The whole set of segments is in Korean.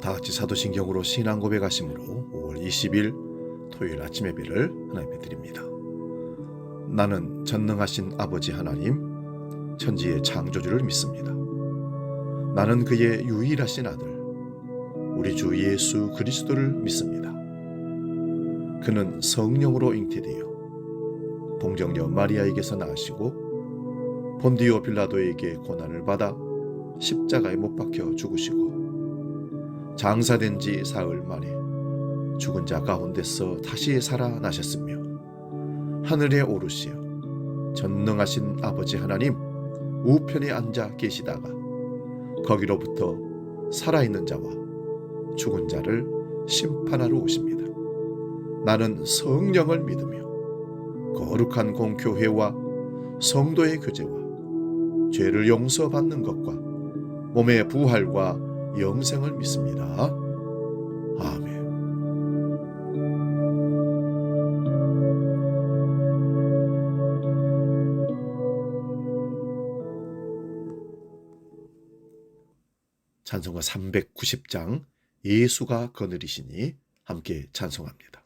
다같이 사도신경으로 신앙 고백하심으로 5월 20일 토요일 아침 예배를 하나님께 드립니다. 나는 전능하신 아버지 하나님, 천지의 창조주를 믿습니다. 나는 그의 유일하신 아들, 우리 주 예수 그리스도를 믿습니다. 그는 성령으로 잉태되어 동정녀 마리아에게서 나으시고 본디오 빌라도에게 고난을 받아 십자가에 못 박혀 죽으시고 장사된 지 사흘 만에 죽은 자 가운데서 다시 살아나셨으며 하늘에 오르시어 전능하신 아버지 하나님 우편에 앉아 계시다가 거기로부터 살아있는 자와 죽은 자를 심판하러 오십니다. 나는 성령을 믿으며 거룩한 공교회와 성도의 교제와 죄를 용서받는 것과 몸의 부활과 영생을 믿습니다. 아멘. 찬송가 390장 예수가 거느리시니 함께 찬송합니다.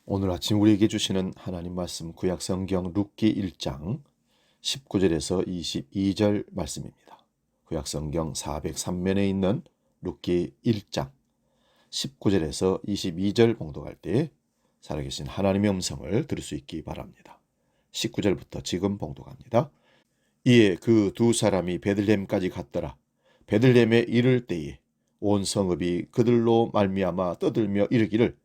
오늘 아침 우리에게 주시는 하나님 말씀 구약성경 룻기 1장 19절에서 22절 말씀입니다. 구약성경 403면에 있는 룻기 1장 19절에서 22절 봉독할 때 살아계신 하나님의 음성을 들을 수 있기 바랍니다. 19절부터 지금 봉독합니다. 이에 그 두 사람이 베들레헴까지 갔더라. 베들레헴에 이를 때에 온 성읍이 그들로 말미암아 떠들며 이르기를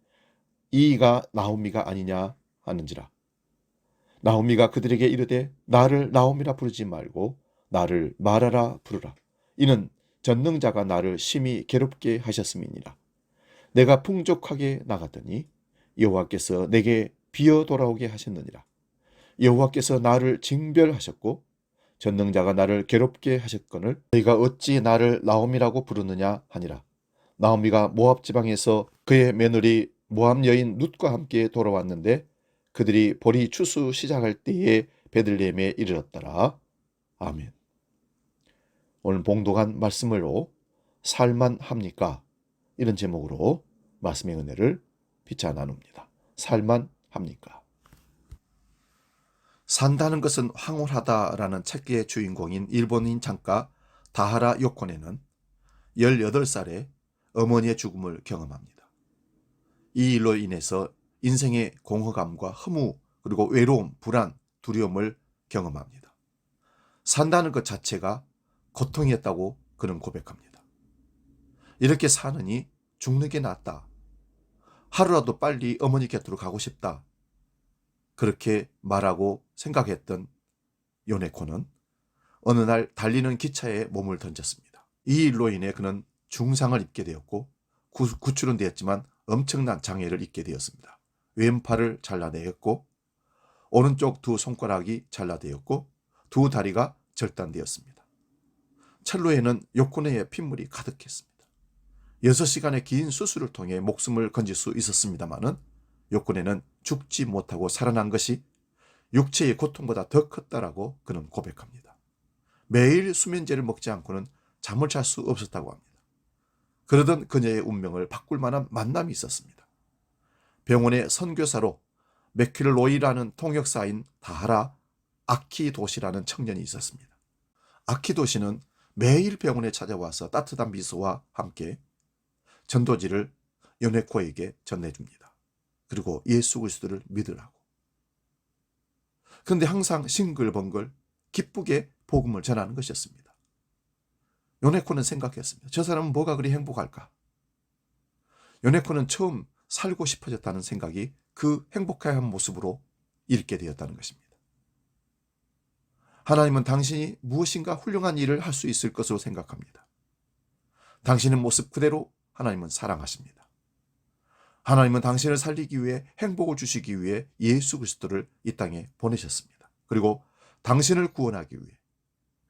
이가 나오미가 아니냐 하는지라. 나오미가 그들에게 이르되 나를 나오미라 부르지 말고 나를 마라라 부르라. 이는 전능자가 나를 심히 괴롭게 하셨음이니라. 내가 풍족하게 나갔더니 여호와께서 내게 비어 돌아오게 하셨느니라. 여호와께서 나를 징별하셨고 전능자가 나를 괴롭게 하셨거늘 너희가 어찌 나를 나오미라고 부르느냐 하니라. 나오미가 모압 지방에서 그의 며느리 모압 여인 룻과 함께 돌아왔는데 그들이 보리 추수 시작할 때에 베들레헴에 이르렀더라. 아멘. 오늘 봉독한 말씀으로 살만합니까? 이런 제목으로 말씀의 은혜를 비춰 나눕니다. 살만합니까? 산다는 것은 황홀하다라는 책의 주인공인 일본인 작가 다하라 요코네는 18살에 어머니의 죽음을 경험합니다. 이 일로 인해서 인생의 공허감과 허무 그리고 외로움, 불안, 두려움을 경험합니다. 산다는 것 자체가 고통이었다고 그는 고백합니다. 이렇게 사느니 죽는 게 낫다. 하루라도 빨리 어머니 곁으로 가고 싶다. 그렇게 말하고 생각했던 요네코는 어느 날 달리는 기차에 몸을 던졌습니다. 이 일로 인해 그는 중상을 입게 되었고 구출은 되었지만 엄청난 장애를 입게 되었습니다. 왼팔을 잘라내었고 오른쪽 두 손가락이 잘라되었고 두 다리가 절단되었습니다. 찰로에는 요코네에 핏물이 가득했습니다. 6시간의 긴 수술을 통해 목숨을 건질 수 있었습니다마는 요코네는 죽지 못하고 살아난 것이 육체의 고통보다 더 컸다라고 그는 고백합니다. 매일 수면제를 먹지 않고는 잠을 잘 수 없었다고 합니다. 그러던 그녀의 운명을 바꿀 만한 만남이 있었습니다. 병원의 선교사로 맥킬로이라는 통역사인 다하라 아키도시라는 청년이 있었습니다. 아키도시는 매일 병원에 찾아와서 따뜻한 미소와 함께 전도지를 요네코에게 전해줍니다. 그리고 예수 그리스도를 믿으라고. 그런데 항상 싱글벙글 기쁘게 복음을 전하는 것이었습니다. 요네코는 생각했습니다. 저 사람은 뭐가 그리 행복할까? 요네코는 처음 살고 싶어졌다는 생각이 그 행복한 모습으로 읽게 되었다는 것입니다. 하나님은 당신이 무엇인가 훌륭한 일을 할 수 있을 것으로 생각합니다. 당신의 모습 그대로 하나님은 사랑하십니다. 하나님은 당신을 살리기 위해 행복을 주시기 위해 예수 그리스도를 이 땅에 보내셨습니다. 그리고 당신을 구원하기 위해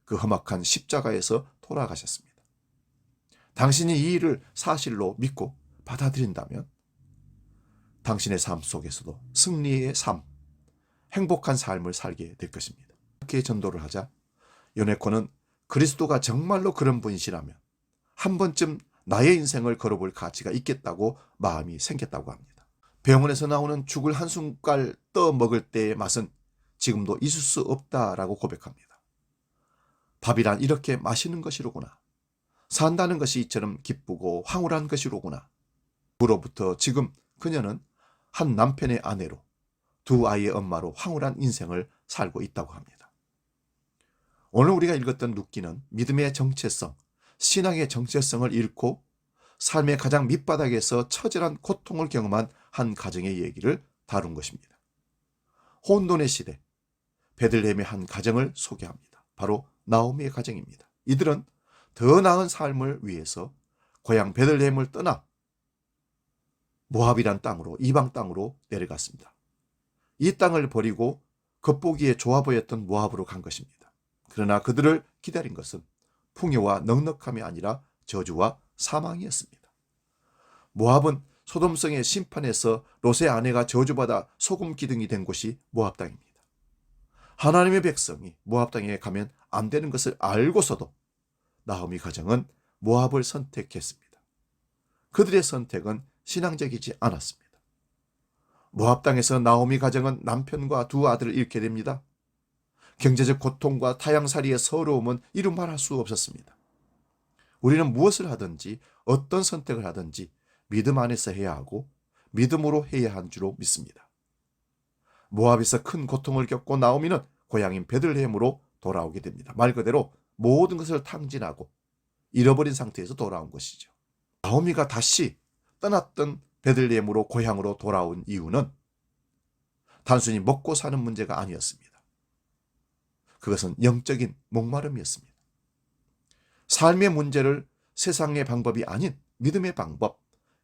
그 험악한 십자가에서 돌아가셨습니다. 당신이 이 일을 사실로 믿고 받아들인다면 당신의 삶 속에서도 승리의 삶, 행복한 삶을 살게 될 것입니다. 이렇게 전도를 하자 요네코는 그리스도가 정말로 그런 분이시라면 한 번쯤 나의 인생을 걸어볼 가치가 있겠다고 마음이 생겼다고 합니다. 병원에서 나오는 죽을 한 숟갈 떠 먹을 때의 맛은 지금도 잊을 수 없다라고 고백합니다. 밥이란 이렇게 맛있는 것이로구나. 산다는 것이 이처럼 기쁘고 황홀한 것이로구나. 그로부터 지금 그녀는 한 남편의 아내로 두 아이의 엄마로 황홀한 인생을 살고 있다고 합니다. 오늘 우리가 읽었던 룻기는 믿음의 정체성, 신앙의 정체성을 잃고 삶의 가장 밑바닥에서 처절한 고통을 경험한 한 가정의 얘기를 다룬 것입니다. 혼돈의 시대, 베들레헴의 한 가정을 소개합니다. 바로 나오미의 가정입니다. 이들은 더 나은 삶을 위해서 고향 베들레헴을 떠나 모압이란 땅으로, 이방 땅으로 내려갔습니다. 이 땅을 버리고 겉보기에 좋아 보였던 모압으로 간 것입니다. 그러나 그들을 기다린 것은 풍요와 넉넉함이 아니라 저주와 사망이었습니다. 모압은 소돔성의 심판에서 롯의 아내가 저주받아 소금 기둥이 된 곳이 모압 땅입니다. 하나님의 백성이 모압 땅에 가면 안 되는 것을 알고서도 나오미 가정은 모압을 선택했습니다. 그들의 선택은 신앙적이지 않았습니다. 모압 땅에서 나오미 가정은 남편과 두 아들을 잃게 됩니다. 경제적 고통과 타향살이의 서러움은 이루 말할 수 없었습니다. 우리는 무엇을 하든지 어떤 선택을 하든지 믿음 안에서 해야 하고 믿음으로 해야 한 줄로 믿습니다. 모압에서 큰 고통을 겪고 나오미는 고향인 베들레헴으로 돌아오게 됩니다. 말 그대로 모든 것을 탕진하고 잃어버린 상태에서 돌아온 것이죠. 나오미가 다시 떠났던 베들레헴으로 고향으로 돌아온 이유는 단순히 먹고 사는 문제가 아니었습니다. 그것은 영적인 목마름이었습니다. 삶의 문제를 세상의 방법이 아닌 믿음의 방법,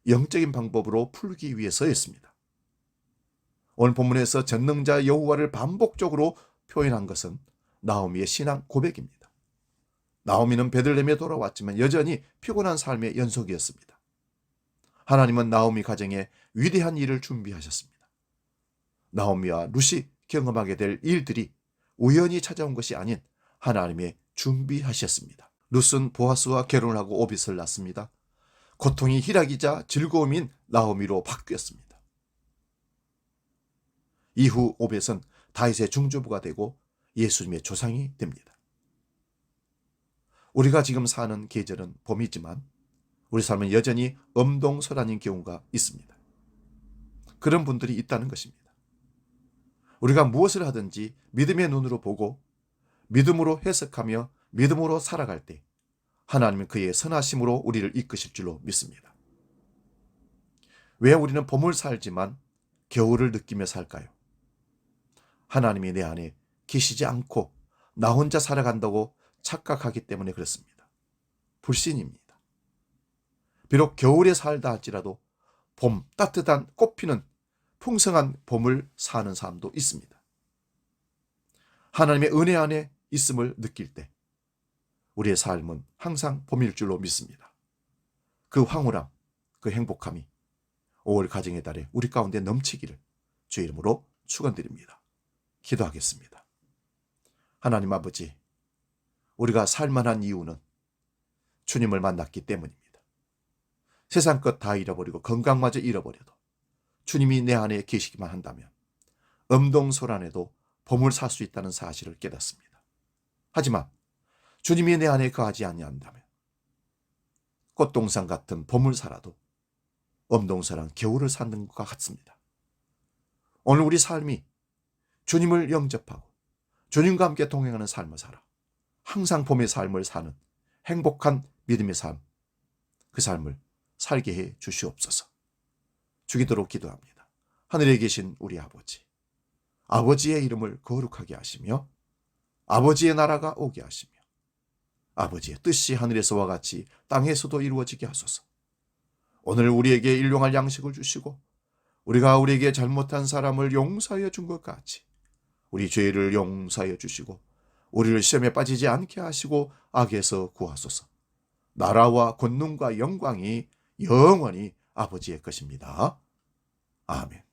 영적인 방법으로 풀기 위해서였습니다. 오늘 본문에서 전능자 여호와를 반복적으로 표현한 것은 나오미의 신앙 고백입니다. 나오미는 베들레헴에 돌아왔지만 여전히 피곤한 삶의 연속이었습니다. 하나님은 나오미 가정에 위대한 일을 준비하셨습니다. 나오미와 룻이 경험하게 될 일들이 우연히 찾아온 것이 아닌 하나님의 준비하셨습니다. 룻은 보아스와 결혼을 하고 오벳을 낳습니다. 고통이 희락이자 즐거움인 나오미로 바뀌었습니다. 이후 오벳은 다윗의 중조부가 되고 예수님의 조상이 됩니다. 우리가 지금 사는 계절은 봄이지만 우리 삶은 여전히 엄동설한인 경우가 있습니다. 그런 분들이 있다는 것입니다. 우리가 무엇을 하든지 믿음의 눈으로 보고 믿음으로 해석하며 믿음으로 살아갈 때 하나님은 그의 선하심으로 우리를 이끄실 줄로 믿습니다. 왜 우리는 봄을 살지만 겨울을 느끼며 살까요? 하나님이 내 안에 계시지 않고 나 혼자 살아간다고 착각하기 때문에 그렇습니다. 불신입니다. 비록 겨울에 살다 할지라도 봄, 따뜻한 꽃피는 풍성한 봄을 사는 사람도 있습니다. 하나님의 은혜 안에 있음을 느낄 때 우리의 삶은 항상 봄일 줄로 믿습니다. 그 황홀함, 그 행복함이 5월 가정의 달에 우리 가운데 넘치기를 주의 이름으로 축원드립니다. 기도하겠습니다. 하나님 아버지, 우리가 살만한 이유는 주님을 만났기 때문입니다. 세상 것 다 잃어버리고 건강마저 잃어버려도 주님이 내 안에 계시기만 한다면 엄동설 안에도 봄을 살 수 있다는 사실을 깨닫습니다. 하지만 주님이 내 안에 거하지 아니한다면 꽃동산 같은 봄을 살아도 엄동설한 겨울을 사는 것과 같습니다. 오늘 우리 삶이 주님을 영접하고 주님과 함께 동행하는 삶을 살아 항상 봄의 삶을 사는 행복한 믿음의 삶, 그 삶을 살게 해 주시옵소서. 주기도록 기도합니다. 하늘에 계신 우리 아버지, 아버지의 이름을 거룩하게 하시며 아버지의 나라가 오게 하시며 아버지의 뜻이 하늘에서와 같이 땅에서도 이루어지게 하소서. 오늘 우리에게 일용할 양식을 주시고 우리가 우리에게 잘못한 사람을 용서하여 준 것 같이 우리 죄를 용서하여 주시고 우리를 시험에 빠지지 않게 하시고 악에서 구하소서. 나라와 권능과 영광이 영원히 아버지의 것입니다. 아멘.